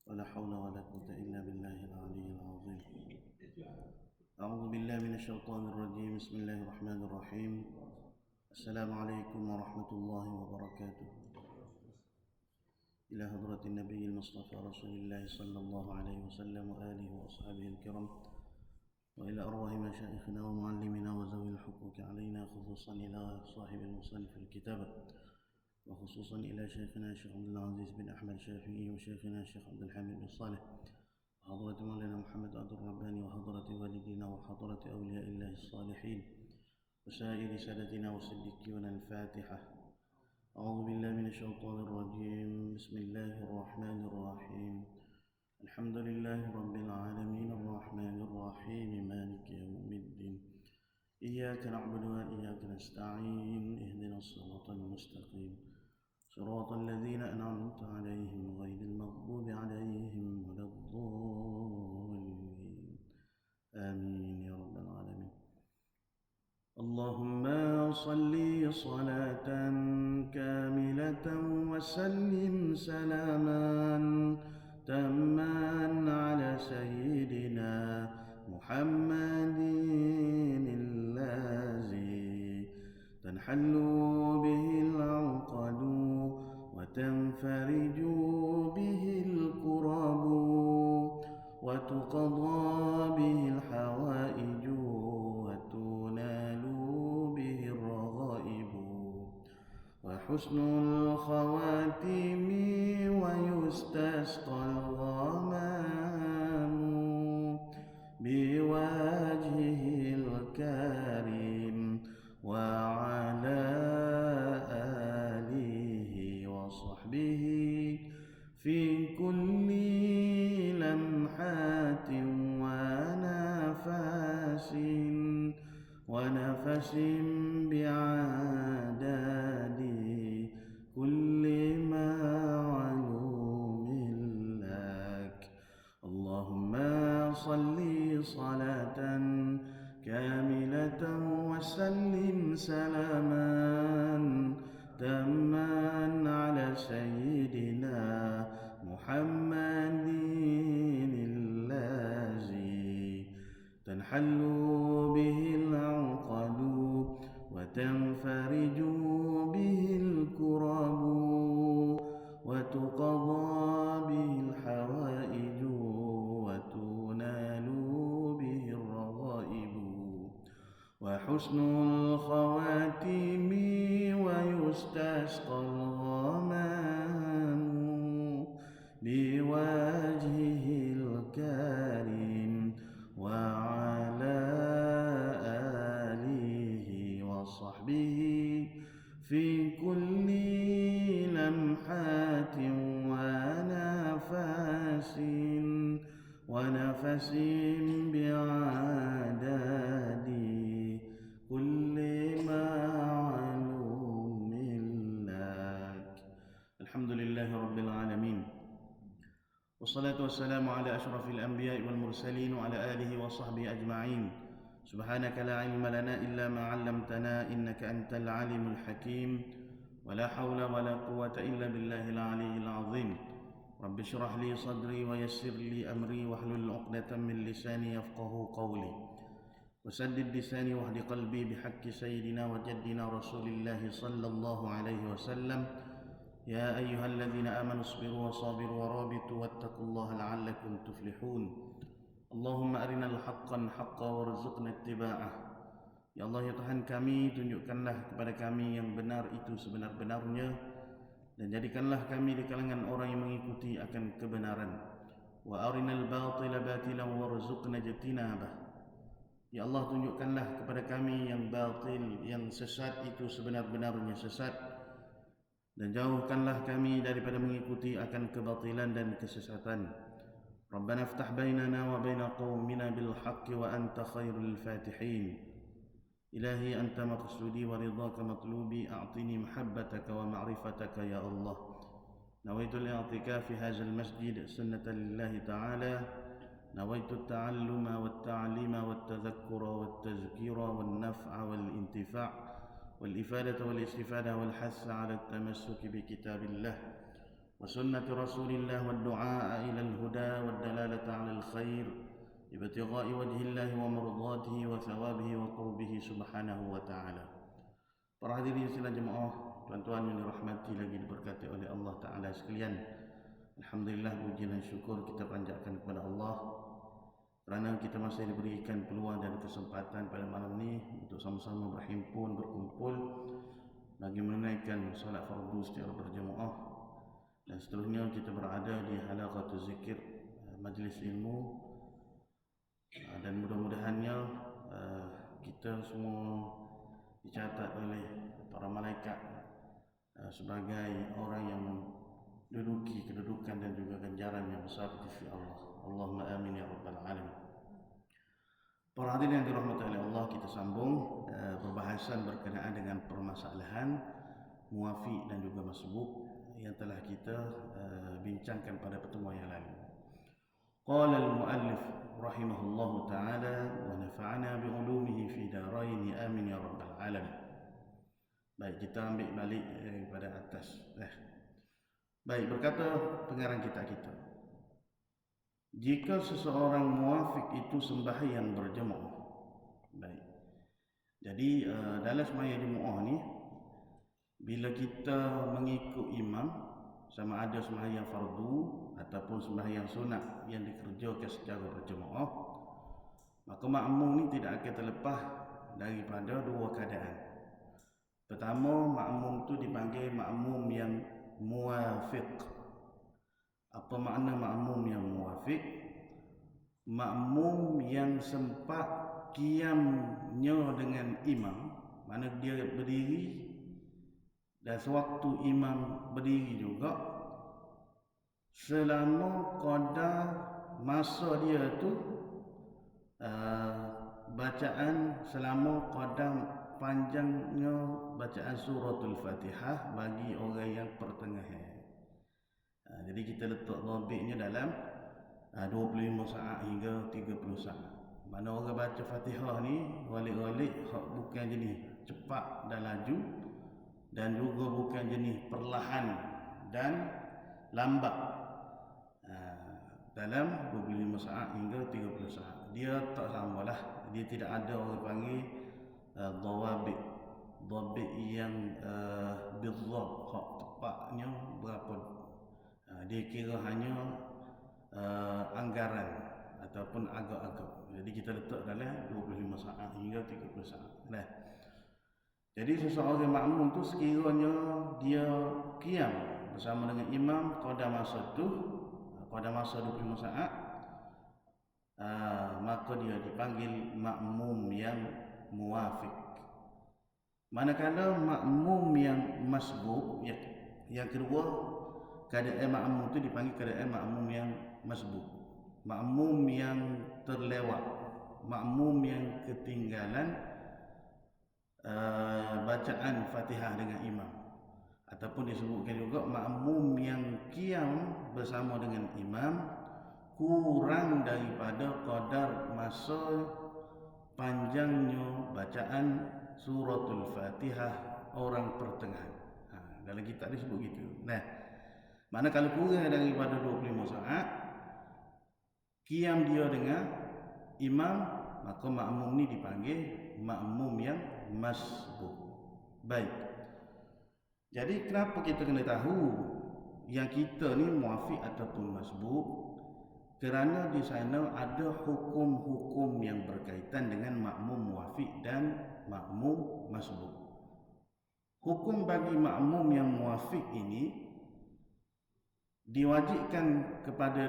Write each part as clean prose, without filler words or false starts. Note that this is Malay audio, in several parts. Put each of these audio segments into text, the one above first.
ولا حول ولا قوة إلا بالله العلي العظيم. أعوذ بالله من الشيطان الرجيم. بسم الله الرحمن الرحيم. السلام عليكم ورحمة الله وبركاته. إلى حضرة النبي المصطفى رسول الله صلى الله عليه وسلم وآله وأصحابه الكرام، وإلى أرواح مشايخنا ومعلمنا وذوي الحقوق علينا، خصوصا إلى صاحب المصنف الكتاب، وخصوصا إلى شيخنا الشيخ عبد العزيز بن أحمد الشافعي، وشيخنا الشيخ عبد الحميد بن صالح، وحضرة مولانا محمد عبد الرباني، وحضرة والدينا، وحضرة أولياء الله الصالحين، وسائر سادتنا وصديقنا. الفاتحة. أعوذ بالله من الشيطان الرجيم. بسم الله الرحمن الرحيم. الحمد لله رب العالمين الرحمن الرحيم مالك يوم الدين. إياك نعبد وإياك نستعين. اهدنا الصراط المستقيم، صراط الذين أنعمت عليهم غير المغضوب عليهم ولا الضالين. آمين يا رب العالمين. اللهم صل صلاة كاملة وسلم سلاما تاما على سيدنا محمد الذي تنحل به العقد وتنفرج به الكرب وتقضى به الحوائج وتنال به الرغائب، وحسن الخواتم ويستسقى الغمام بوجهه الكريم وعلى آله وصحبه في كل لمحات ونفس بعدد كل معلوم لك. اللهم صل صلاة كاملة وسلم سلاما تاما على سيدنا محمد الذي تنحل به العقد وتنفرج به الكرب وتقضى به الحوائج وتنال به الرغائب، وحسن الخواتم ويستسقى الغمام بوجهه الكريم وعلى آله وصحبه في كل لمحات ونفس بعدد كل معلوم لك. الحمد لله رب العالمين، والصلاة والسلام على أشرف الأنبياء والمرسلين وعلى آله وصحبه أجمعين. سبحانك لا علم لنا إلا ما علمتنا إنك أنت العليم الحكيم، ولا حول ولا قوة إلا بالله العلي العظيم. رب اشرح لي صدري ويسر لي أمري واحلل عقدة من لساني يفقه قولي، وسدد لساني واهد قلبي بحق سيدنا وجدنا رسول الله صلى الله عليه وسلم. يا أيها الذين آمنوا اصبروا وصابروا ورابطوا واتقوا الله لعلكم تفلحون. اللهم أرنا الحق حقا وارزقنا اتباعه. Ya Allah, ya Tuhan kami, tunjukkanlah kepada kami yang benar itu sebenar-benarnya, dan jadikanlah kami di kalangan orang yang mengikuti akan kebenaran. Wa arinal batila batilan warzuqna ijtinabah. Ya Allah, tunjukkanlah kepada kami yang batil, yang sesat itu sebenar-benarnya sesat, dan jauhkanlah kami daripada mengikuti akan kebatilan dan kesesatan. Rabbana iftah bainana wa baina qaumina bil haqqi wa anta khairul fatihin. Ilahi anta maqsudi wa ridhaka matlubi, a'tini mahabbataka wa ma'rifataka ya Allah. Nawaitu al-i'tikaf fi hadzal masjid sunnatan lillahi ta'ala. Nawaitu at-ta'alluma wat-ta'lima wat-tadhakkura wat-tazkira wan-naf'a wal-intifa' والإفادة والاستفادة والحث على التمسك بكتاب الله وسنة رسول الله والدعاء إلى الهدى والدلالة على الخير ابتغاء وجه الله ومرضاته وثوابه وقربه سبحانه وتعالى. Para hadirin sekalian jemaah, tuan-tuan yang dirahmati lagi diberkati oleh Allah Ta'ala sekalian. Alhamdulillah, puji dan syukur kita panjatkan kepada Allah kerana kita masih diberikan peluang dan kesempatan pada malam ini untuk sama-sama berhimpun, berkumpul bagi menunaikan salat fardu secara berjemaah, dan seterusnya kita berada di halaqatul zikir, majlis ilmu, dan mudah-mudahannya kita semua dicatat oleh para malaikat sebagai orang yang menduduki kedudukan dan juga ganjaran yang besar di sisi Allah. Allahumma amin ya rabbal alamin. Para hadirin yang dirahmati oleh Allah, kita sambung perbahasan berkenaan dengan permasalahan muwafiq dan juga masbuk yang telah kita bincangkan pada pertemuan yang lalu. Qala al-muallif rahimahullahu ta'ala wa nafa'ana bi'ulumihi fi darain amin ya rabbal alamin. Baik, kita ambil balik pada atas. Baik, berkata pengarang kita. Jika seseorang muwafiq itu sembahyang berjemaah. Baik. Jadi dalam sembahyang jemaah ni, bila kita mengikut imam, sama ada sembahyang fardu ataupun sembahyang sunat yang dikerjakan secara berjemaah, maka makmum ni tidak akan terlepas daripada dua keadaan. Pertama, makmum tu dipanggil makmum yang muwafiq. Apa makna makmum yang muwafiq? Makmum yang sempat qiyamnya dengan imam, mana dia berdiri dan sewaktu imam berdiri juga, selama qadar masa dia tu bacaan, selama qadar panjangnya bacaan suratul Fatihah bagi orang yang pertengahan. Jadi kita letak dhabitnya dalam 25 saat hingga 30 saat. Mana orang baca Fatihah ni walik-walik bukan jenis cepat dan laju, dan juga bukan jenis perlahan dan lambat. Dalam 25 saat hingga 30 saat. Dia tak samalah. Dia tidak ada orang panggil dhabit yang bidzab, hak tepatnya berapa. Dia kira hanya anggaran ataupun agak-agak. Jadi kita letak dalam 25 saat hingga 30 saat. Jadi seseorang makmum tu sekiranya dia qiyam bersama dengan imam pada masa tu, pada masa 25 saat, maka dia dipanggil makmum yang muwafiq. Manakala makmum yang masbuk, yang kedua, keadaan makmum tu dipanggil keadaan makmum yang masbuk, makmum yang terlewat, makmum yang ketinggalan bacaan Fatihah dengan imam, ataupun disebutkan juga makmum yang qiyam bersama dengan imam kurang daripada qadar masa panjangnya bacaan suratul Fatihah orang pertengahan. Dalam kitab disebut gitu. Mana kalau kurang daripada 25 saat qiyam dia dengan imam, maka makmum ni dipanggil makmum yang masbuk. Baik. Jadi kenapa kita kena tahu yang kita ni muwafiq ataupun masbuk? Kerana di sana ada hukum-hukum yang berkaitan dengan makmum muwafiq dan makmum masbuk. Hukum bagi makmum yang muwafiq ini diwajibkan kepada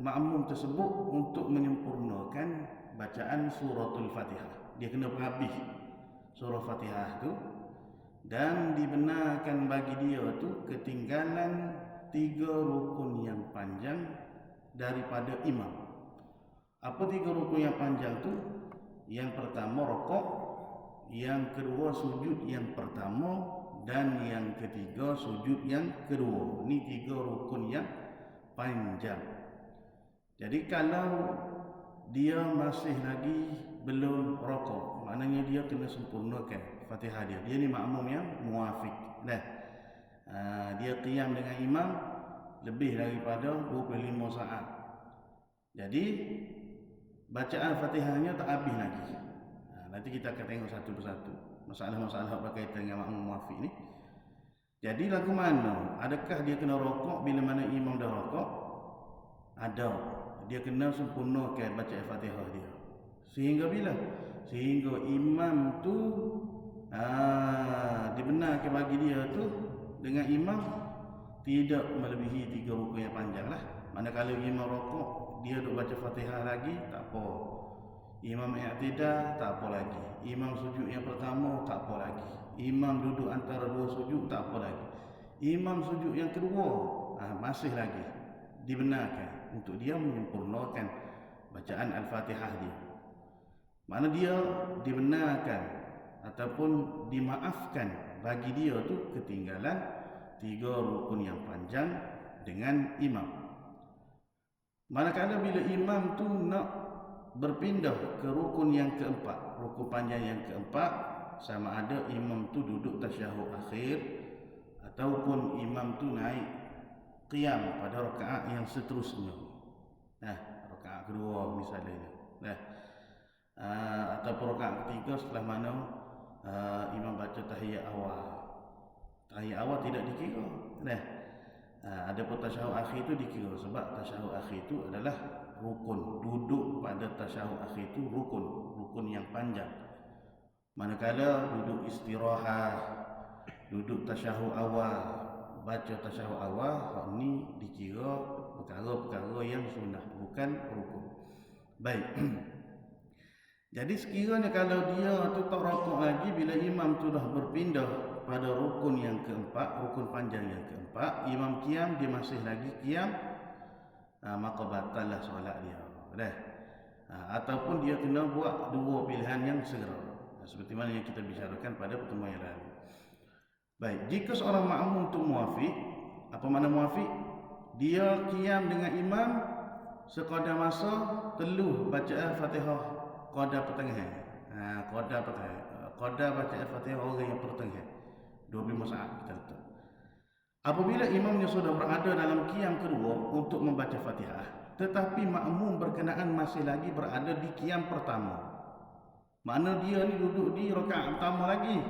makmum tersebut untuk menyempurnakan bacaan suratul Fatihah. Dia kena berhabis surah Fatihah tu, dan dibenarkan bagi dia tu ketinggalan 3 rukun yang panjang daripada imam. Apa 3 rukun yang panjang tu? Yang pertama rakaat, yang kedua sujud yang pertama, dan yang ketiga sujud yang kedua. Ini 3 rukun yang panjang. Jadi kalau dia masih lagi belum rakaat, maknanya dia kena sempurnakan Fatihah dia. Dia ni makmum yang muwafiq. Dia qiyam dengan imam, lebih daripada 25 saat. Jadi bacaan Fatihahnya tak habis lagi. Nanti kita akan tengok satu persatu masalah-masalah berkaitan dengan makmum muafiq ni. Jadi lagu mana? Adakah dia kena rokok bila mana imam dah rokok? Ada. Dia kena sempurnakan bacaan Fatihah dia. Sehingga bila? Sehingga imam tu dibenarkan bagi dia tu dengan imam tidak melebihi 3 rukun yang panjang lah. Manakala imam rokok, dia duk baca Fatihah lagi, tak apa. Imam i'tidah, tak apa lagi. Imam sujud yang pertama, tak apa lagi. Imam duduk antara 2 sujud, tak apa lagi. Imam sujud yang kedua, masih lagi dibenarkan untuk dia menyempurnakan bacaan Al-Fatihah dia. Mana dia dibenarkan ataupun dimaafkan bagi dia tu ketinggalan 3 rukun yang panjang dengan imam. Manakala bila imam tu nak berpindah ke rukun yang keempat, rukun panjang yang keempat, sama ada imam tu duduk tasyahud akhir ataupun imam tu naik qiyam pada rakaat yang seterusnya. Rakaat kedua misalnya. Ataupun rakaat ketiga setelah mana imam baca tahiyat awal. Tahiyat awal tidak dikira. Adapun tasyahud akhir itu dikira sebab tasyahud akhir itu adalah rukun. Duduk pada tasyahud akhir itu rukun yang panjang. Manakala duduk istirahat, duduk tasyahud awal, baca tasyahud awal, hak ni dikira perkara-perkara yang sunnah, bukan rukun. Baik. Jadi sekiranya kalau dia tu tak rokok lagi bila imam tu dah berpindah pada rukun yang keempat, rukun panjang yang keempat, imam qiyam, dia masih lagi qiyam, maka batallah solat dia. Ataupun dia kena buat 2 pilihan yang segera, seperti mana yang kita bicarakan pada pertemuan yang lalu. Baik, jika seorang makmum tu muafiq, apa makna muafiq? Dia qiyam dengan imam sekadar masa teluh bacaan Fatihah qada pertengahan. Qada bacaan Fatihah orang yang pertengahan. 25 saat kita letak. Apabila imamnya sudah berada dalam qiyam kedua untuk membaca Fatihah, tetapi makmum berkenaan masih lagi berada di qiyam pertama. Makna dia ni duduk di rakaat pertama lagi.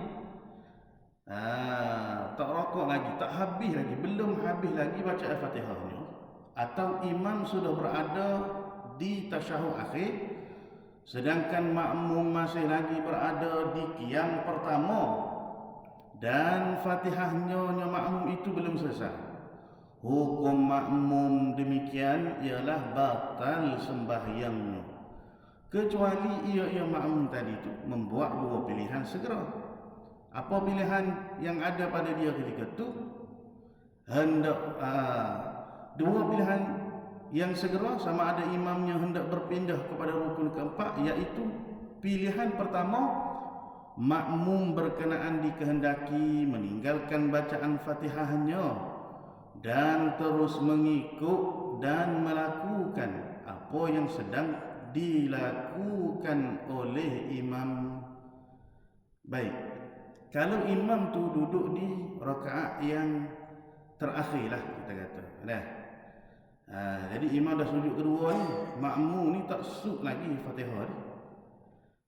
Tak rokok lagi, tak habis lagi, belum habis lagi bacaan Fatihahnya. Atau imam sudah berada di tasyahud akhir, sedangkan makmum masih lagi berada di qiyam pertama dan Fatihahnya makmum itu belum selesai. Hukum makmum demikian ialah batal sembahyangnya, kecuali ia makmum tadi itu membuat 2 pilihan segera. Apa pilihan yang ada pada dia ketika itu? Hendak 2 pilihan yang segera, sama ada imamnya hendak berpindah kepada rukun keempat, iaitu pilihan pertama, makmum berkenaan dikehendaki meninggalkan bacaan Fatihahnya dan terus mengikut dan melakukan apa yang sedang dilakukan oleh imam. Baik, kalau imam tu duduk di rakaat yang terakhir lah kita kata. Jadi imam dah sujud kedua ni, makmum ni tak sujud lagi Fatihah ni.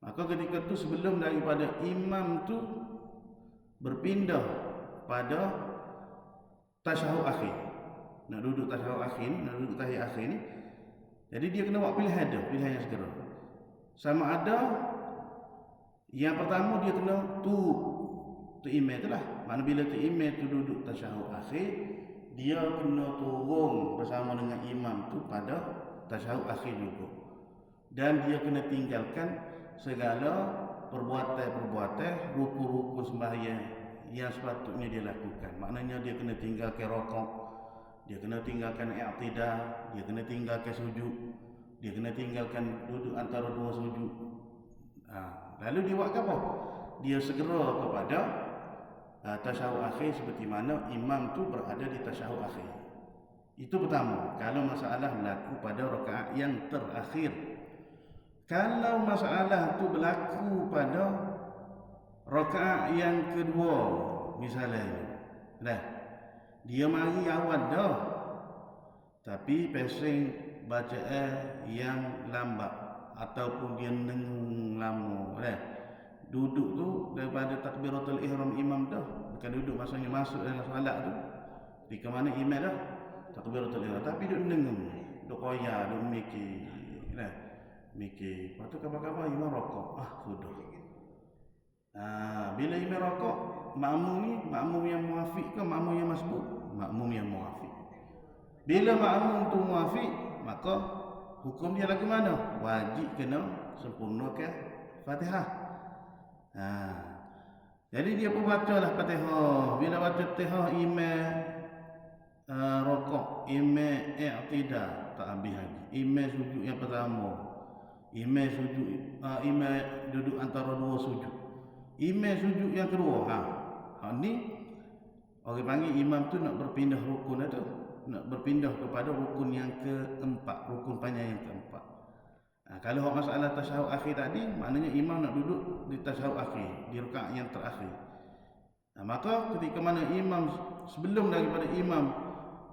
Maka ketika tu sebelum daripada imam tu berpindah pada tasyahud akhir, nak duduk tasyahud akhir ni, nak duduk tahiyat akhir ni, jadi dia kena buat pilihan yang segera. Sama ada yang pertama dia kena tu imam tu lah. Mana bila tu imam tu duduk tasyahud akhir, dia kena turun bersama dengan imam tu pada tasyahud akhir juga. Dan dia kena tinggalkan segala perbuatan-perbuatan, ruku-ruku sembahyang yang sepatutnya dia lakukan. Maknanya dia kena tinggalkan rokok, dia kena tinggalkan i'tidah, dia kena tinggalkan sujud, dia kena tinggalkan duduk antara 2 sujud. Lalu dia buat apa? Dia segera kepada tasyahud akhir seperti mana imam tu berada di tasyahud akhir. Itu pertama, kalau masalah berlaku pada rakaat yang terakhir. Kalau masalah tu berlaku pada rakaat yang kedua misalnya, dia mari awal dah, tapi pesing bacaan yang lambat ataupun dia nengung lama duduk tu daripada takbiratul ihram imam dah, bukan duduk maksudnya masuk dalam solat tu di ke mana imam dah takbiratul ihram, tapi duduk nengung, duduk koyak, duduk mikir lepas tu kabar-kabar imam rokok, sudah. Bila imam rokok, makmum ni makmum yang muafiq ke makmum yang masbuk? Makmum yang muafiq. Bila makmum tu muafiq, maka hukum dia lagu mana? Wajib kena sempurnakan Fatihah. Jadi dia pun bacalah Fatihah. Bila baca Fatihah imam rokok, imam i'tidal, tak habis lagi. Imam sujud yang pertama. Imam sujud, imam duduk antara dua sujud. Imam sujud yang kedua. Ni orang panggil imam tu nak berpindah rukun tu. Nak berpindah kepada rukun yang keempat, rukun panjang yang keempat. Kalau masalah tasyahud akhir tadi, maknanya imam nak duduk di tasyahud akhir, di rakaat yang terakhir. Maka ketika mana imam sebelum daripada imam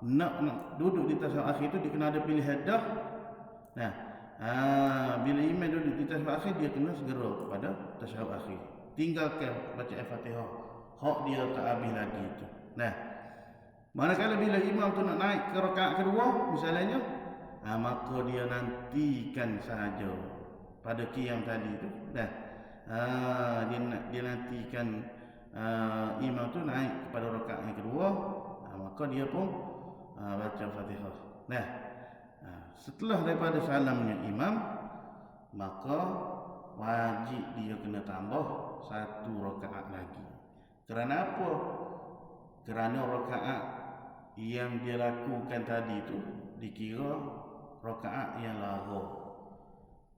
nak duduk di tasyahud akhir itu, dia kena ada pilihan dah. Bila imam duduk di tasyahud akhir, dia kena segera kepada tasyahud akhir. Tinggalkan baca Al-Fatihah. Hak dia tak habis lagi itu. Manakala bila imam tu nak naik ke rakaat kedua misalnya, maka dia nantikan sahaja pada qiyam tadi tu dia nantikan imam tu naik kepada rakaat yang kedua, maka dia pun baca Fatihah. Setelah daripada salamnya imam, maka wajib dia kena tambah satu rakaat lagi. Kerana apa? Kerana rakaat yang dia lakukan tadi itu dikira rakaat yang lara.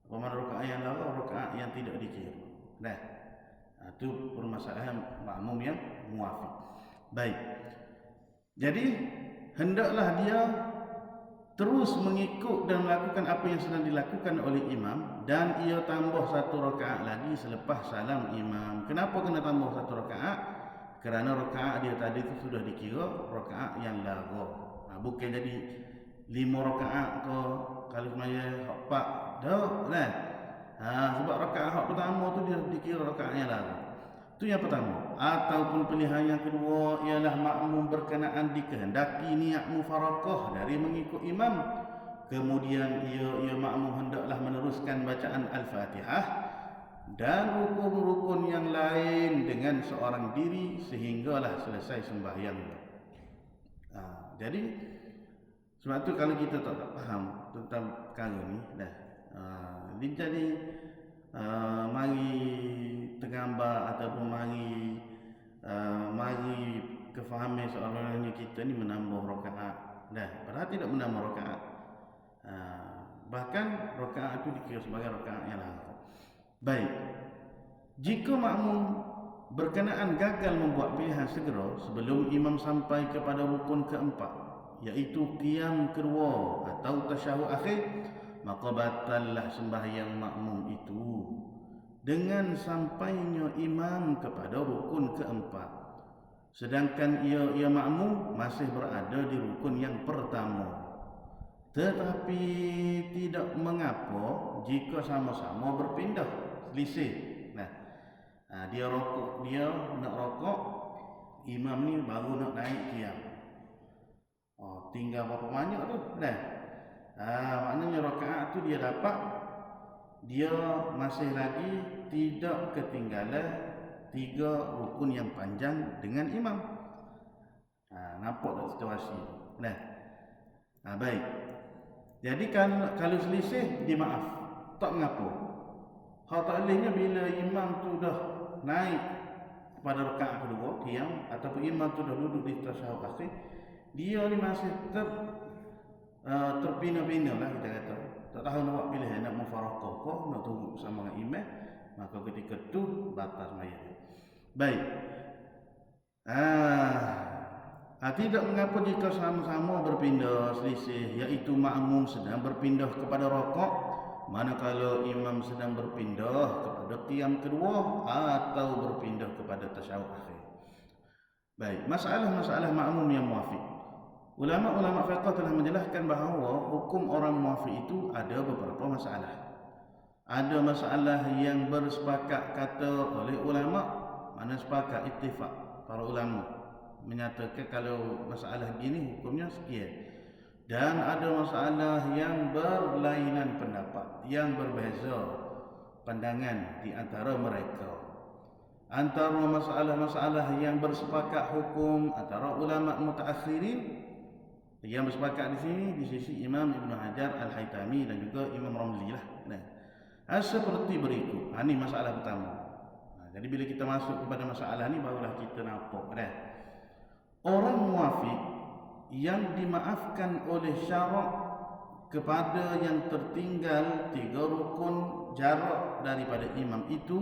Apa makna rakaat yang lara? Rakaat yang tidak dikira. Itu permasalahan makmum yang muafiq. Baik. Jadi hendaklah dia terus mengikut dan melakukan apa yang sedang dilakukan oleh imam, dan ia tambah satu rakaat lagi selepas salam imam. Kenapa kena tambah satu rakaat? Kerana rakaat dia tadi itu sudah dikira rakaat yang lara. Bukan jadi 5 rakaat ke kalau semaya 4 dah sebab rakaat hak pertama tu dia dikira rakaat yang lara. Itu yang pertama. Ataupun pilihan yang kedua ialah makmum berkenaan dikehendaki niat mufarakah dari mengikut imam, kemudian ia makmum hendaklah meneruskan bacaan Al-Fatihah dan rukun-rukun yang lain dengan seorang diri sehinggalah selesai sembahyang. Jadi sebab tu kalau kita tak faham tentang perkara ni jadi mari tergambar ataupun mari kefahaman seolah-olahnya kita ni menambah rakaat. Padahal tidak menambah rakaat. Bahkan rakaat itu dikira sebagai rakaat yang lara. Baik. Jika makmum berkenaan gagal membuat pilihan segera sebelum imam sampai kepada rukun keempat, iaitu qiyam kedua atau tasyahud akhir, maka batallah sembahyang makmum itu dengan sampainya imam kepada rukun keempat, sedangkan ia makmum masih berada di rukun yang pertama. Tetapi tidak mengapa jika sama-sama berpindah selisih. Dia nak rokok, imam ni baru nak naik qiyam. Tinggal berapa banyak tu? Maknanya rakaat tu dia dapat, dia masih lagi tidak ketinggalan 3 rukun yang panjang dengan imam. Nampak tak situasi? Baik. Jadi kalau selisih dia maaf, tak mengapa. Hal tak bolehnya bila imam tu dah naik pada rakaat kedua qiyam ataupun imam tu dah duduk di tasyahud akhir, dia ni masih terpina-pina lah kita kata. Tak tahu nak buat pilihan, nak mufarakah ke, nak tunggu bersama dengan imam, maka ketika tu batal sembahyang. Baik. Tidak mengapa jika sama-sama berpindah selisih, iaitu makmum sedang berpindah kepada rakaat, manakala imam sedang berpindah kepada qiyam kedua atau berpindah kepada tasyahud akhir. Baik, masalah-masalah makmum yang muafiq. Ulama-ulama fiqh telah menjelaskan bahawa hukum orang muwafiq itu ada beberapa masalah. Ada masalah yang bersepakat kata oleh ulama, mana sepakat ittifaq para ulama menyatakan kalau masalah gini hukumnya sekian. Dan ada masalah yang berlainan pendapat, yang berbeza pandangan di antara mereka. Antara masalah-masalah yang bersepakat hukum antara ulama mutaakhirin, yang bersepakat di sini di sisi Imam Ibn Hajar Al-Haytami dan juga Imam Ramli lah. Seperti berikut. Ini masalah pertama. Jadi bila kita masuk kepada masalah ni barulah kita nampak dah. Orang muwafiq yang dimaafkan oleh syarak kepada yang tertinggal 3 rukun jarak daripada imam itu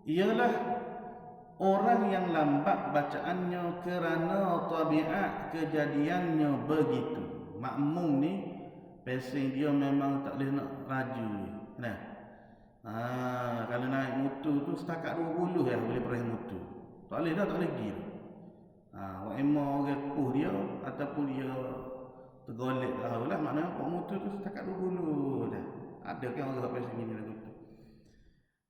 ialah orang yang lambat bacaannya kerana tabiat kejadiannya begitu. Makmum ni pacing dia memang tak boleh nak raju. Kalau naik motor tu setakat 20 ya boleh peraih motor. Tak boleh dah, tak boleh pergi. Emang orang puh dia ataupun dia tergolek lah, maknanya bawa motor tu setakat 20 dah. Ada kan orang pacing gini lagu tu.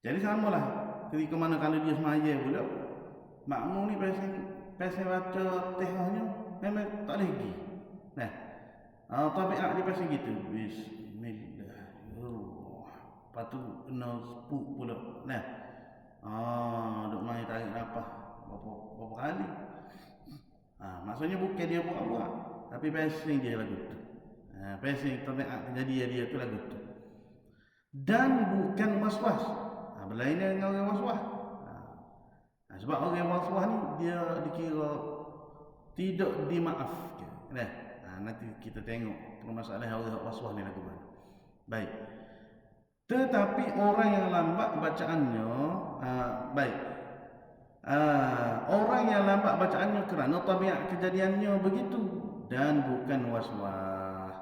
Jadi samalah ketika mana kalau dia semaya pula, makmum ni pacing baca tehahnya memang tak boleh pergi. Tabiat dia pacing gitu. Bismillah. Lepas tu kena sepuk pula. Duk main tarik nafas berapa kali. Maksudnya bukan dia buat-buat, tapi pacing dia lagu tu. Pacing tabiat kejadian dia tu lagu tu. Dan bukan waswas. Berlainan dengan orang waswas. Sebab orang waswas ni dia dikira tidak dimaafkan. Nanti kita tengok permasalahan orang waswas ni lagu mana. Baik. Tetapi orang yang lambat bacaannya, orang yang lambat bacaannya kerana tabiat kejadiannya begitu dan bukan waswas.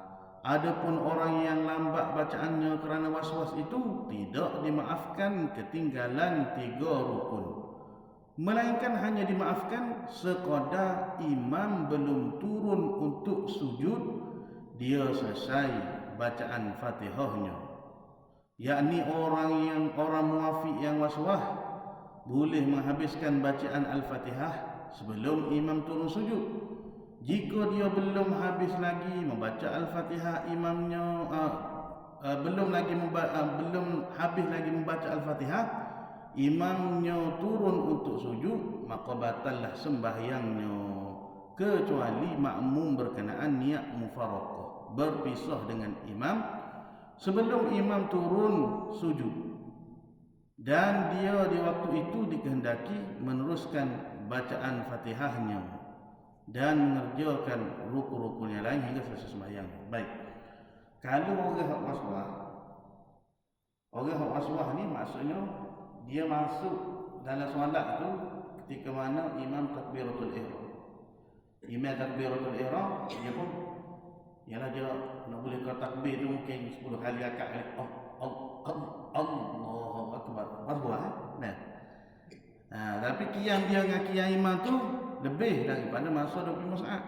Adapun orang yang lambat bacaannya kerana waswas itu tidak dimaafkan ketinggalan 3 rukun, melainkan hanya dimaafkan sekadar imam belum turun untuk sujud, dia selesai bacaan Fatihahnya. Yakni orang muwafiq yang waswas boleh menghabiskan bacaan Al-Fatihah sebelum imam turun sujud. Jika dia belum habis lagi membaca Al-Fatihah, imamnya belum habis lagi membaca Al-Fatihah, imamnya turun untuk sujud, maka batallah sembahyangnya, kecuali makmum berkenaan niat mufaraqah, berpisah dengan imam sebelum imam turun sujud, dan dia di waktu itu dikehendaki meneruskan bacaan Fatihahnya dan mengerjakan rukun-rukun yang lain hingga selesai sembahyang. Baik. Kalau orang hak waswas ni maksudnya dia masuk dalam solat tu ketika mana imam takbiratul ihram. Imam takbiratul ihram dia pun ialah dia nak boleh kau takbir tu mungkin 10 kali akad. Allahu akbar. Tapi qiyam dia dengan qiyam imam tu lebih daripada masa 25 saat.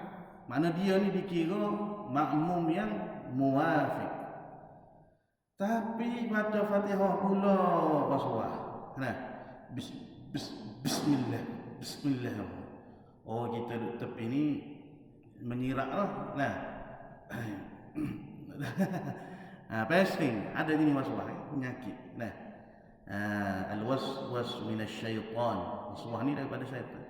Mana dia ni dikira makmum yang muwafiq. Tapi baca Fatihah pula waswas. Bismillah. Kita duduk tepi ni menyiraklah. Pacing ada ni waswas, penyakit. Al-waswas minasyaitan. Waswas ni daripada syaitan.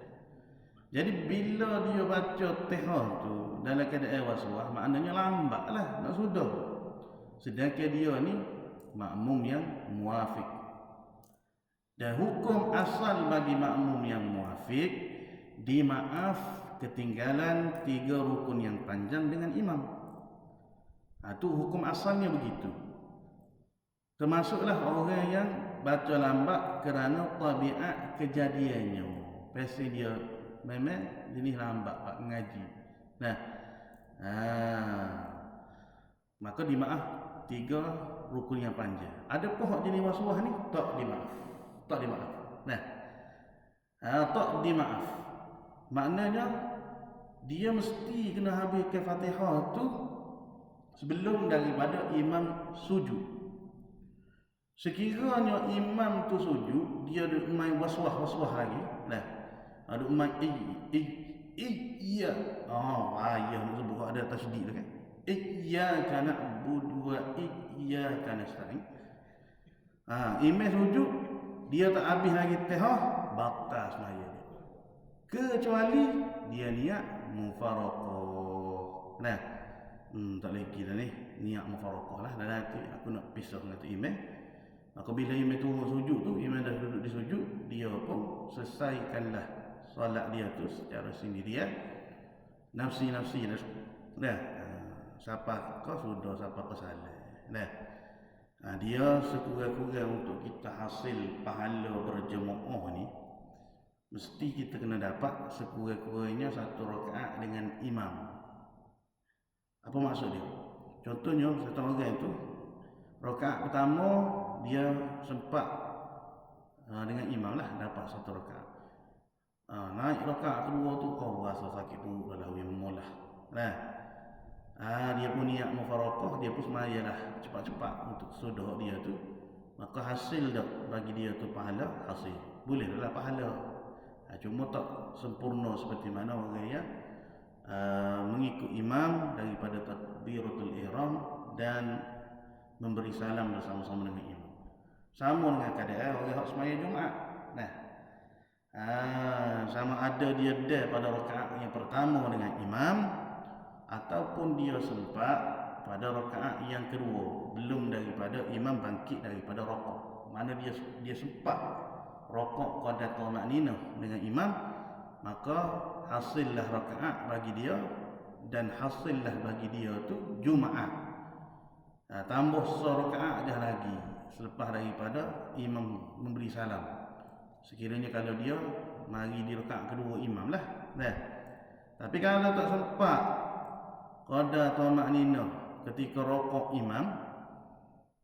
Jadi bila dia baca tehah tu dalam keadaan waswas, maknanya lambatlah nak sudah. Sedangkan dia ni makmum yang muwafiq. Dan hukum asal bagi makmum yang muwafiq, dimaaf ketinggalan 3 rukun yang panjang dengan imam. Itu hukum asalnya begitu. Termasuklah orang yang baca lambat kerana tabiat kejadiannya. Pasti dia memang jenis lambat pak mengaji. Maka dimaaf 3 rukun yang panjang. Ada pun hak jenis waswas ni tak dimaaf. Tak dimaaf. Tak dimaaf. Maknanya dia mesti kena habiskan Fatihah tu sebelum daripada imam sujud. Sekiranya imam tu sujud, dia ada main waswah lagi. Nah, ada main iya. Ayah nak sebut ada tasydid tu kan. Iyyaka na'budu wa iyyaka nasta'in. Imam sujud, dia tak habis lagi Fatihah, batal semaya dia. Kecuali dia niat mufaraqah. Nah, tak lagi dah ni, niat mufaraqah lah. Dan nanti aku nak pisah dengan imam. Maka bila imam turun sujud tu, imam dah duduk di sujud, dia pun selesaikanlah solat dia tu secara sendirian. Nafsi-nafsi dah. Siapa kau sudah, siapa kau salah. Dah. Dia sekurang-kurang untuk kita hasil pahala berjemaah ni, mesti kita kena dapat sekurang-kurangnya 1 rakaat dengan imam. Apa maksud dia? Contohnya satu orang itu rakaat pertama dia sempat dengan imam lah dapat 1 rakaat. Naik rakaat kedua tu rasa sakit perut dah memang lah. Dia pun niat mufaraqah, dia pun semayalah cepat-cepat untuk sudah dia tu. Maka hasil dah bagi dia tu pahala, hasil. Boleh lah pahala. Cuma tak sempurna seperti mana orang yang mengikut imam daripada takbiratul ihram dan memberi salam bersama-sama dengan imam. Sama dengan keadaan orang yang semaya Jumaat. Sama ada dia dah pada rakaat yang pertama dengan imam, ataupun dia sempat pada rakaat yang kedua belum daripada imam bangkit daripada rakaat. Mana dia sempat rakaat qada tamakninah dengan imam, maka hasillah rakaat bagi dia dan hasillah bagi dia tu Jumaat. Tambah serakaat dah lagi selepas daripada imam memberi salam. Sekiranya kalau dia mari di rakaat kedua imam lah. Tapi kalau tak sempat qada tamakninah ketika rakaat imam,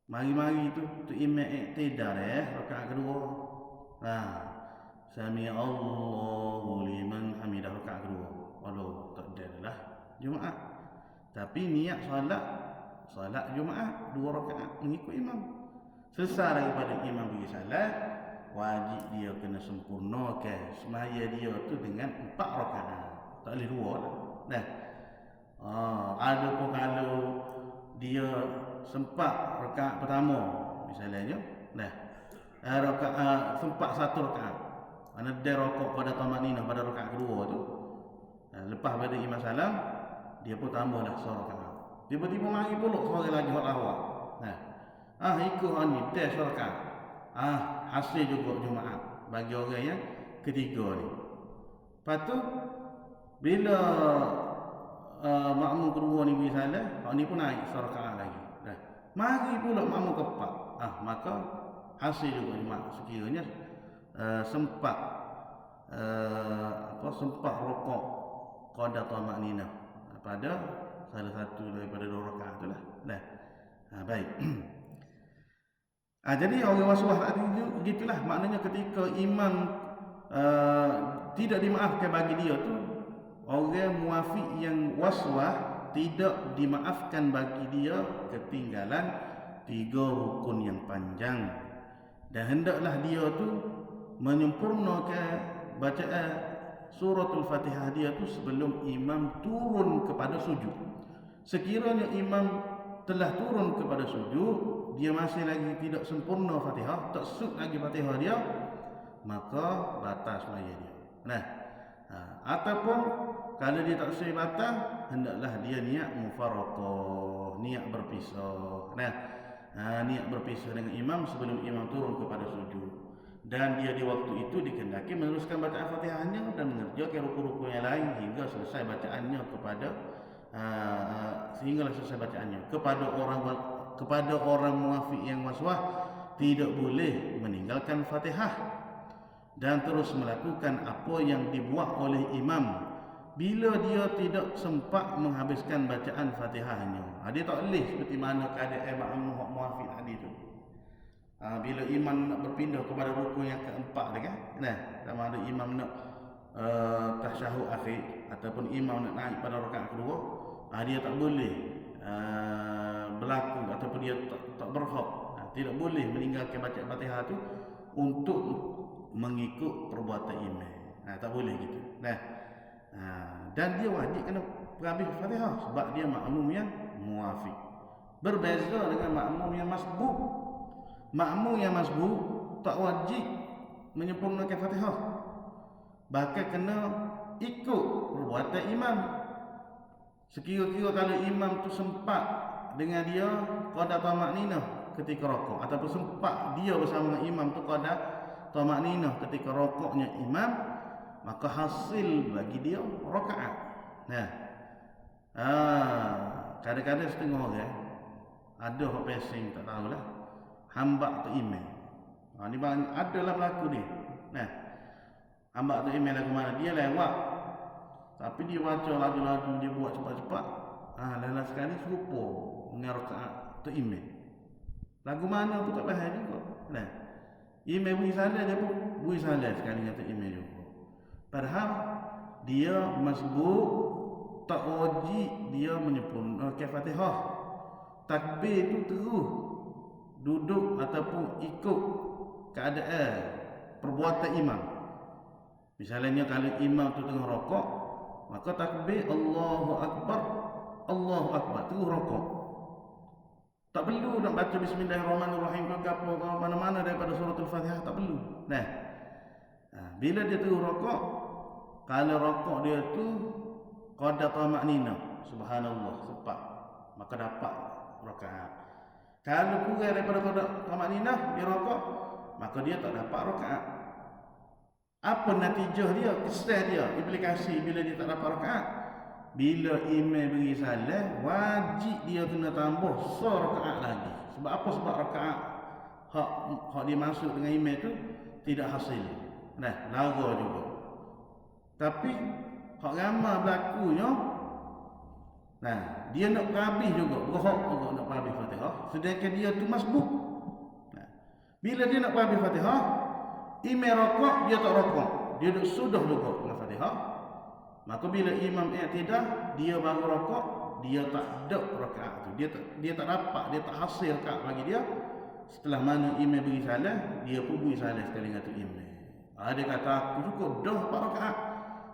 mari-mari tu imam iktidal rakaat kedua. Sami Allahu liman hamidah rakaat kedua. Walau tak ada lah Jumaat. Tapi niat solat Jumaat 2 rakaat mengikut imam. Selesai daripada imam bagi salat, wajib dia kena sempurnakan semaya dia tu dengan 4 rakaat. Tak boleh 2 lah. Ada pun kalau dia sempat rakaat pertama misalnya, rakaat sempat 1 rakaat. Mana dia rakaat pada tamakninah pada rakaat kedua tu. Lepas pada imam salam, dia pun tambahlah 1 rakaat. Tiba-tiba mari pula seorang lagi hot awak. Ikut ni dah 1 rakaat. Hasil juga Jumaat bagi orang yang ketiga ni. Lepas tu bila makmum kedua ni beri salam, ni pun naik 1 rakaat lagi. Mari pula makmum keempat. Maka hasil juga Jumaat sekiranya sempat rakaat qada tamakninah pada salah satu daripada 2 rakaat itulah. Baik. Jadi orang waswah tadi gitulah, maknanya ketika imam tidak dimaafkan bagi dia tu, orang muafiq yang waswah tidak dimaafkan bagi dia ketinggalan 3 rukun yang panjang. Dan hendaklah dia tu menyempurnakan bacaan suratul Fatihah dia tu sebelum imam turun kepada sujud. Sekiranya imam telah turun kepada sujud, dia masih lagi tidak sempurna Fatihah, tak sud lagi Fatihah dia, maka batal semaya dia. Ataupun kalau dia tak selesai batal, hendaklah dia niat mufaraqah, niat berpisah. Niat berpisah dengan imam sebelum imam turun kepada sujud. Dan dia di waktu itu dikehendaki meneruskan bacaan Fatihahnya dan mengerjakan rukun-rukun yang lain hingga selesai bacaannya sehinggalah selesai bacaannya. Kepada orang muafiq yang waswah, tidak boleh meninggalkan Fatihah dan terus melakukan apa yang dibuat oleh imam bila dia tidak sempat menghabiskan bacaan Fatihahnya. Dia tak boleh seperti mana keadaan makmum muafiq tadi tu. Bila imam nak berpindah kepada rukun yang keempat dia kan. Sama ada imam nak tasyahud akhir ataupun imam nak naik pada rakaat kedua, dia tak boleh berlaku ataupun dia tak berhak, tidak boleh meninggalkan bacaan Fatihah tu untuk mengikut perbuatan imam. Tak boleh gitu. Dan dia wajib kena berhabis Fatihah sebab dia makmum yang muafiq. Berbeza dengan makmum yang masbuk. Makmum yang masbuk tak wajib menyempurnakan Fatihah. Bahkan kena ikut perbuatan imam. Sekira-kira kalau imam tu sempat dengan dia qada tamakninah ketika rokok, ataupun sempat dia bersama dengan imam tu qada tamakninah ketika rokoknya imam, maka hasil bagi dia rakaat. Kadang-kadang setengah orang ada hak pesing tak tahulah hambak tu imam. Ni banyak adalah berlaku ni. Hambak tu imam lagu mana dia lewat, tapi dia baca lagu-lagu, dia buat cepat-cepat. Lain sekali serupa dengan rakaat tu imam. Lagu mana pun tak faham juga. Imam bunyi salah, dia pun bunyi salah sekali dengan tu imam juga. Padahal dia masbuk, tak wajib dia menyempurnakan Fatihah. Takbir tu terus duduk ataupun ikut keadaan perbuatan imam. Misalnya kalau imam tu tengah rokok, maka takbir Allahu Akbar, Allahu Akbar, terus rokok. Tak perlu nak baca Bismillahirrahmanirrahim ke apa mana-mana daripada surah Al-Fatihah, tak perlu. Bila dia terus rokok, kalau rokok dia tu qada tamakninah, subhanallah, sempat, maka dapat rakaat. Kalau kurang daripada qada tamakninah, dia rokok, maka dia tak dapat rakaat. Apa natijah dia, kesan dia, implikasi bila dia tak dapat rakaat? Bila imam beri salam, wajib dia kena tambah rakaat lagi. Sebab apa? Sebab rakaat hak dia masuk dengan imam tu tidak hasil. Lara juga. Tapi hak ramai berlakunya, dia nak habis juga, berhak juga nak habis Fatihah, sedangkan dia tu masbuk. Bila dia nak habis Fatihah, imam rokok, dia tak rokok, dia duduk sudah juga dengan Fatihah. Maka bila imam i'tidah, dia baru rokok, dia tak ada rakaat tu, dia tak dapat, dia tak hasil rakaat bagi dia. Setelah mana imam beri salam, dia pun beri salam sekali dengan tu imam. Dia kata aku cukup dah 4 rakaat,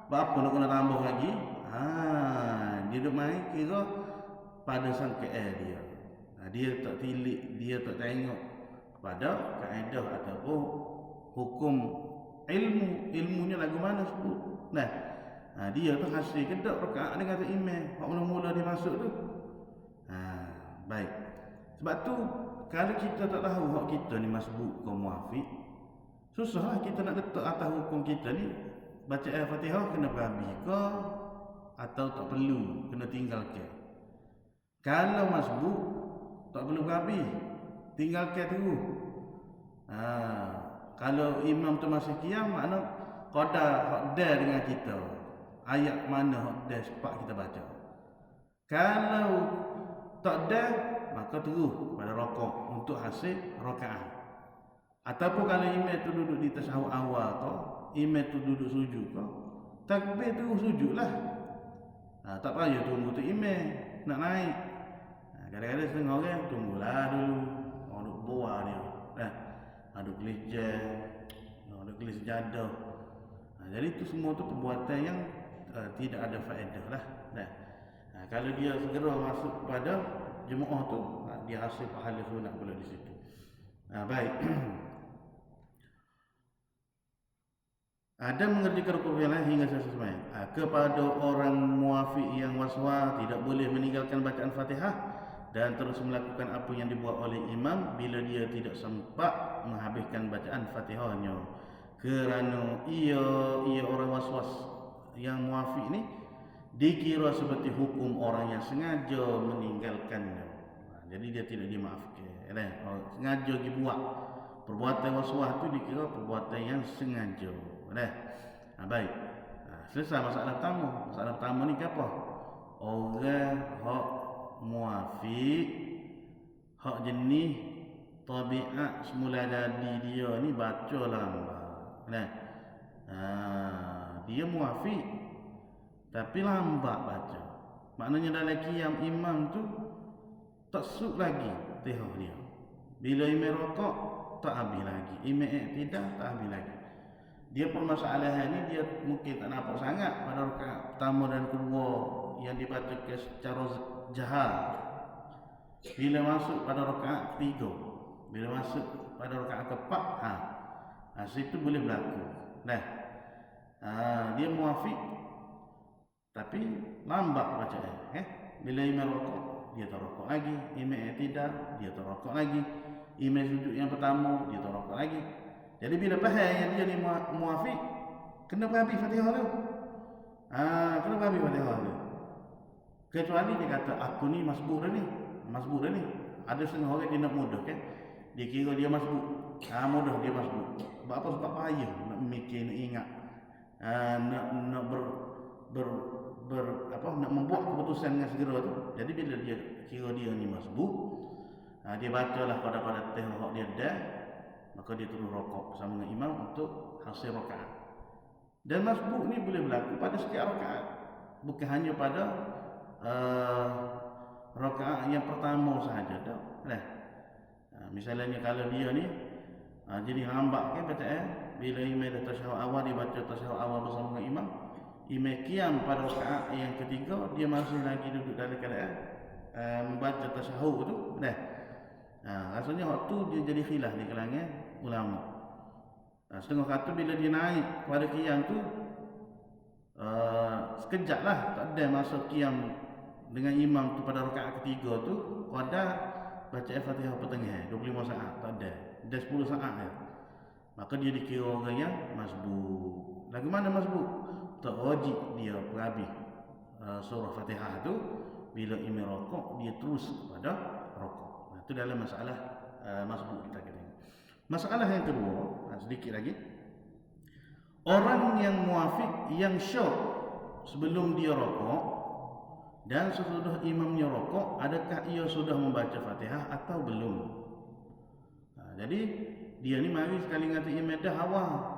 berapa nak kena tambah lagi? Dia duduk main kira pada sangkaan dia. Dia tak tilik, dia tak tengok pada kaedah ataupun hukum ilmunya lagu mana sebut. Dia tu hasil kedak rakaat dengan tu imam hak mula-mula dia masuk tu. Baik. Sebab tu kalau kita tak tahu hak kita ni masbuk ke muafiq, susahlah kita nak letak atas hukum kita ni. Baca Al-Fatihah kena berhabis ke atau tak perlu kena tinggalkan. Kalau masbuk tak perlu berhabis, tinggalkan terus. Kalau imam tu masih qiyam, makna qada hak dah dengan kita. Ayat mana hak dah sempat kita baca. Kalau tak dah, maka terus pada rokok untuk hasil rakaat. Ataupun kalau imam tu duduk di tasyahud awal tu, imam tu duduk sujud tu, takbir terus sujudlah. Tak payah tunggu tu imam nak naik. Kadang-kadang setengah orang tunggulah dulu, orang duduk buah dia. Duduk kelis jam, duduk kelis sejadah. Jadi itu semua tu perbuatan yang tidak ada faedah lah. Kalau dia segera masuk kepada jemaah tu, dia hasil pahala sunat pula di situ. Baik. Ada mengerjakan rukun yang lain hingga selesai sembahyang. Kepada orang muafiq yang waswas tidak boleh meninggalkan bacaan Fatihah dan terus melakukan apa yang dibuat oleh imam bila dia tidak sempat menghabiskan bacaan Fatihahnya. Kerana ia orang waswas yang muafiq ni dikira seperti hukum orang yang sengaja meninggalkannya. Jadi dia tidak dimaafkan. Sengaja dibuat. Perbuatan waswas tu dikira perbuatan yang sengaja. Baik. Selesai masalah pertama. Masalah pertama ni apa? Orang hak muafiq, hak jenis tabiat semula jadi dia ni baca lambat. dia muafiq tapi lambat baca. Maknanya dalam qiyam imam tu tak suk lagi tihah dia. Bila imam rokok tak habis lagi, imam i'tidah tak habis lagi. Dia permasalahan ni dia mungkin tak nampak sangat pada rakaat pertama dan kedua yang dibaca secara jahar. Bila masuk pada rakaat ketiga, bila masuk pada rakaat keempat, situ boleh berlaku. Nah, dia muafiq tapi lambat bacaan. Bila imam rokok, dia tak rokok lagi. Imam i'tidah, dia tak rokok lagi. Imam sujud yang pertama, dia tak rokok lagi. Jadi bila faham yang dia ni muafiq, kena habis Fatihah tu. Kena habis Fatihah tu. Kecuali dia kata aku ni masbuk dah ni. Ada setengah orang dia nak mudah kan. Dia kira dia masbuk. Mudah dia masbuk. Sebab apa? Sebab payah nak mikir, nak ingat. Nak nak membuat keputusan dengan segera tu. Jadi bila dia kira dia ni masbuk, dia bacalah pada tihah dia dah, maka dia terus rokok bersama dengan imam untuk hasil rakaat. Dan masbuk ni boleh berlaku pada setiap rakaat, bukan hanya pada rakaat yang pertama sahaja tak. Misalnya kalau dia ni jadi lambat kan bacaan, bila imam dah tasyahud awal, dia baca tasyahud awal bersama dengan imam, imam qiyam pada rakaat yang ketiga, dia masih lagi duduk dalam keadaan membaca tasyahud tu. Rasanya waktu dia jadi khilaf di kalangan ulama. Setengah kata bila dia naik pada qiyam tu sekejap lah, tak ada masa qiyam dengan imam tu pada rakaat ketiga tu pada baca Al-Fatihah pertengahan 25 saat, tak ada. Dah 10 saat je. Maka dia dikira orang yang masbuk. Lagu mana masbuk? Tak wajib dia berhabis surah Fatihah tu. Bila imam rokok, dia terus kepada rokok. Itu dalam masalah masbuk kita kata. Masalah yang kedua, sedikit lagi. Orang yang muafiq yang syok sebelum dia rokok dan sesudah imamnya rokok, adakah ia sudah membaca Fatihah atau belum? Jadi dia ni mari sekali ngata imam dah awal,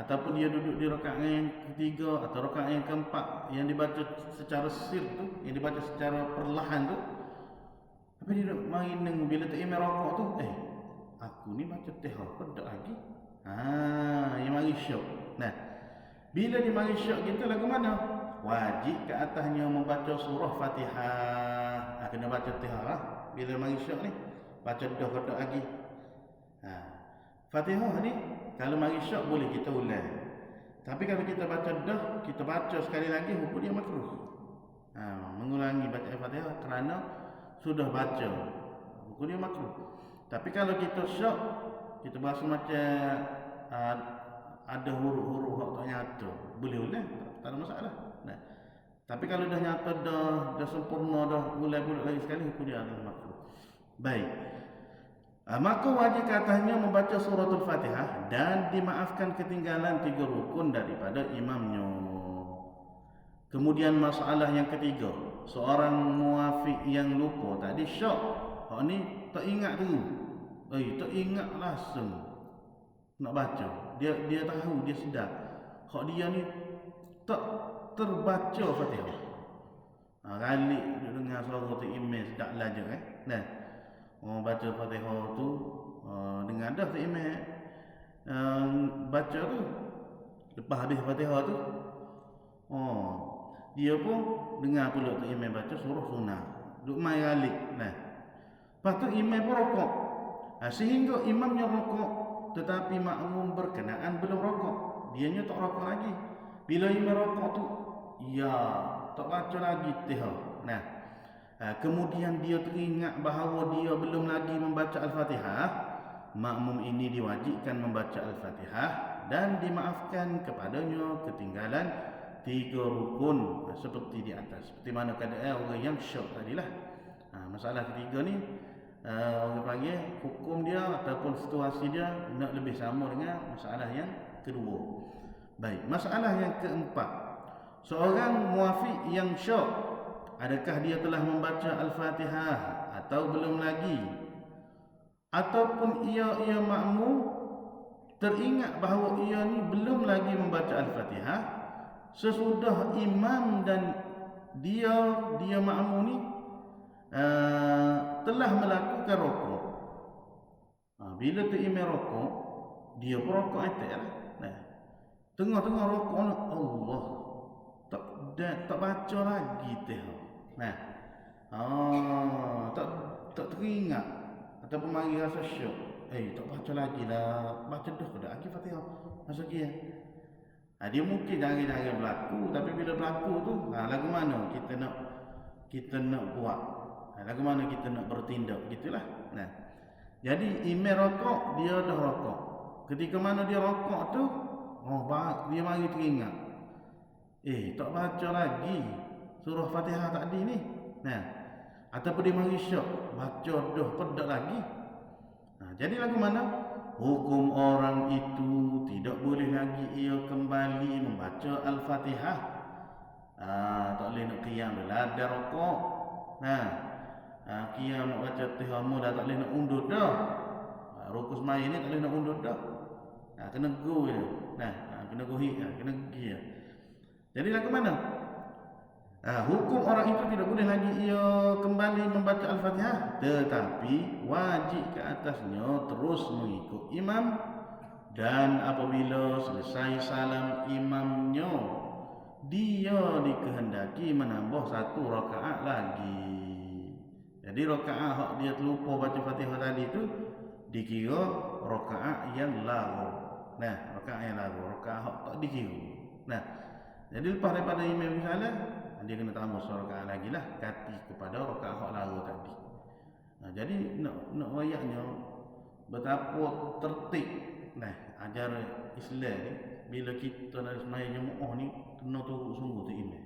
ataupun dia duduk di rakaat yang ketiga atau rakaat yang keempat yang dibaca secara sir tu, yang dibaca secara perlahan tu. Tapi dia duduk main bila tak imam rokok tu, aku ni baca tihah pun tak lagi. Dia mari syok. Bila dia mari syok kita lagu mana? Wajib ke atasnya membaca surah Fatihah. Kena baca tihah lah. Bila mari syok ni, baca dah ke tak lagi. Fatihah ni kalau mari syok boleh kita ulang. Tapi kalau kita baca dah, kita baca sekali lagi, hukum dia makruh. Mengulangi baca Fatihah kerana sudah baca, hukum dia makruh. Tapi kalau kita syok, kita berasa macam ada huruf-huruf yang tak nyata, boleh ulang, tak ada masalah. Tapi kalau dah nyata, dah sempurna, dah ulang lagi sekali, hukum dia adalah makruh. Baik. Maka wajib ke atasnya membaca suratul Fatihah dan dimaafkan ketinggalan 3 rukun daripada imamnya. Kemudian masalah yang ketiga, seorang muafiq yang lupa tadi syok, ni tak ingat dulu. Tak ingat langsung nak baca. Dia tahu, dia sedar. Dia ni tak terbaca Fatihah. Galik dengar suara tu imam sedap belajar baca Fatihah tu dengar dah tu imam baca tu. Lepas habis Fatihah tu dia pun dengar pula tu imam baca surah sunnah. Duk mai galik. Lepas tu imam pun rokok. Sehingga imamnya rokok tetapi makmum berkenaan belum rokok. Dianya tak rokok lagi. Bila imam rokok tu, tak baca lagi tihah. Kemudian dia teringat bahawa dia belum lagi membaca Al-Fatihah, makmum ini diwajibkan membaca Al-Fatihah dan dimaafkan kepadanya ketinggalan 3 rukun seperti di atas. Seperti mana keadaan orang yang syok tadilah. Masalah ketiga ni orang panggil hukum dia ataupun situasi dia nak lebih sama dengan masalah yang kedua. Baik, masalah yang keempat. Seorang muafiq yang syok, adakah dia telah membaca Al-Fatihah atau belum lagi? Ataupun ia makmum teringat bahawa ia ni belum lagi membaca Al-Fatihah sesudah imam dan dia makmum ni telah melakukan rokok. Bila tu imam rokok, dia pun rokok atas lah. Tengah-tengah rokok, Allah, tak baca lagi teh. Tak teringat ataupun mari rasa syok. Tak baca lagi lah. Baca dah ke dah lagi Fatihah. Masa dia. Dia mungkin jangan berlaku, tapi bila berlaku tu, lagu mana kita nak buat? Lagu mana kita nak bertindak? Gitulah. Jadi imam rokok, dia dah rokok. Ketika mana dia rokok tu, dia mari teringat. Tak baca lagi surah Fatihah tadi ni. Ataupun dia mari syok, baca dah pedak lagi. Jadi lagu mana? Hukum orang itu tidak boleh lagi ia kembali membaca Al-Fatihah. Tak boleh nak qiyam dah ada rokok. Qiyam nak baca Tihamu dah tak boleh nak undur dah. Rukuk semaya ni tak boleh nak undur dah. Kena go je. Kena gohik, kena pergi. Jadi lagu mana? Hukum orang itu tidak boleh lagi ia kembali membaca Al-Fatihah, tetapi wajib ke atasnya terus mengikut imam, dan apabila selesai salam imamnya, dia dikehendaki menambah satu rakaat lagi. Jadi rakaat hak dia terlupa baca Fatihah tadi tu dikira rakaat yang lagu. Rakaat yang lagu, rakaat hak tak dikira. Jadi lepas daripada imam salam, dia kena tambah rakaat lagi lah, ganti kepada rakaat hak lagu tadi. Jadi nak wayaknya betapa tertib ajar Islam ni. Bila kita nak sembahyang jemaah ni kena turut sungguh tu imam.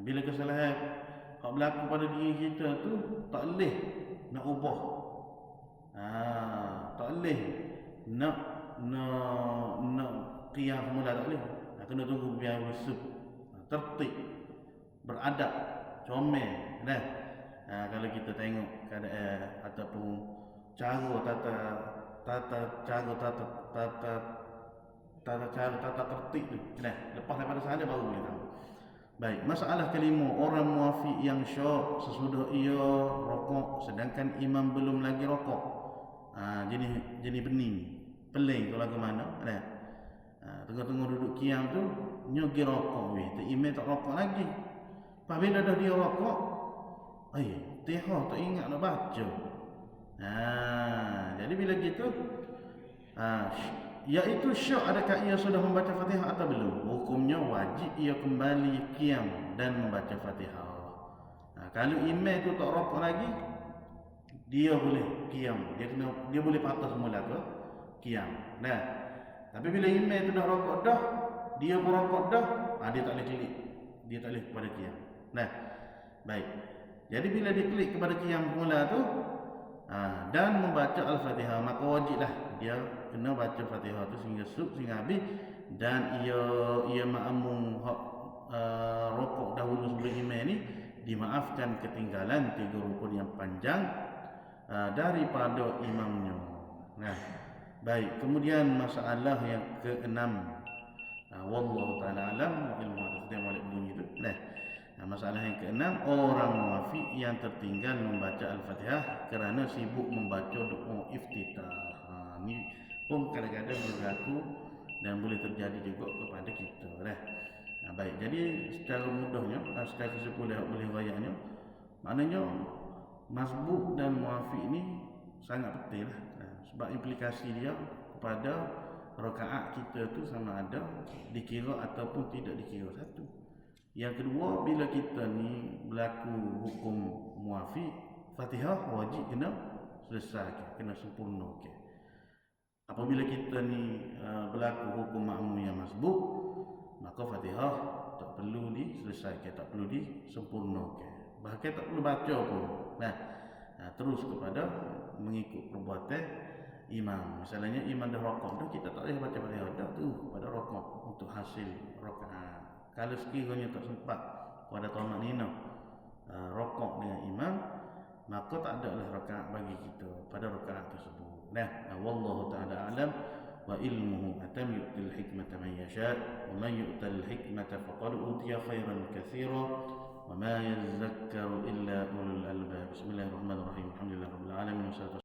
Bila kesalahan hak berlaku pada diri kita tu tak boleh nak ubah. Tak boleh nak qiyam semula, tak boleh. Kena tunggu biar bersuk, tertib, beradab, comel. Kalau kita tengok keadaan ataupun cara tata tertib tu. Lepas daripada sana baru boleh tahu. Baik, masalah kelima, orang muafiq yang syok sesudah ia rokok sedangkan imam belum lagi rokok. Jenis bening, peling kalau ke mana. Tengah-tengah duduk qiyam tu nyogi rokok tu imam tak rokok lagi. Apabila dah dia rokok, Tihah tak ingat nak baca. Jadi bila gitu, iaitu syok adakah ia sudah membaca Fatihah atau belum? Hukumnya wajib ia kembali qiyam dan membaca Fatihah. Kalau imam tu tak rokok lagi, dia boleh qiyam. Dia boleh patah semula ke qiyam. Tapi bila imam tu dah rokok dah, dia pun rokok dah, dia tak boleh klik. Dia tak boleh kepada qiyam. Baik. Jadi bila dia klik kepada qiyam semula tu, dan membaca Al-Fatihah, maka wajiblah dia kena baca Fatihah tu sehingga habis, dan ia makmum rokok dahulu sebelum imam ni dimaafkan ketinggalan 3 rukun yang panjang daripada imamnya. Baik, kemudian masalah yang ke-6, wallahu taala alam, ilmu yang boleh bunyi tu. Masalah yang ke-6, orang muafiq yang tertinggal membaca Al-Fatihah kerana sibuk membaca doa iftitah. Ini pun kadang-kadang berlaku dan boleh terjadi juga kepada kita. Baik, jadi secara mudahnya, secara kesimpulan boleh rayaknya, maknanya masbuk dan muafiq ni sangat penting lah. Sebab implikasi dia kepada rakaat kita tu sama ada dikira ataupun tidak dikira satu. Yang kedua, bila kita ni berlaku hukum muafiq, Fatihah wajib kena selesai, kena sempurna. Apabila kita ni berlaku hukum makmum yang masbuk, maka Fatihah tak perlu diselesaikan, tak perlu disempurnakan, bahkan tak perlu baca pun. Terus kepada mengikut perbuatan imam. Misalnya imam dah rokok dah, kita tak boleh baca Fatihah dah tu pada rokok untuk hasil rakaat. Kalau sekiranya tak sempat pada tamak nina rokok dengan imam, maka tak ada lah rakaat bagi kita pada rakaat tersebut. Wallahu ta'ala alam. وعلمه أتم يؤتي الحكمة من يشاء ومن يؤت الحكمة فقد أوتي خيرا كثيرا وما يذكر إلا أولو الألباب. بسم الله الرحمن الرحيم. الحمد لله رب العالمين والصلاة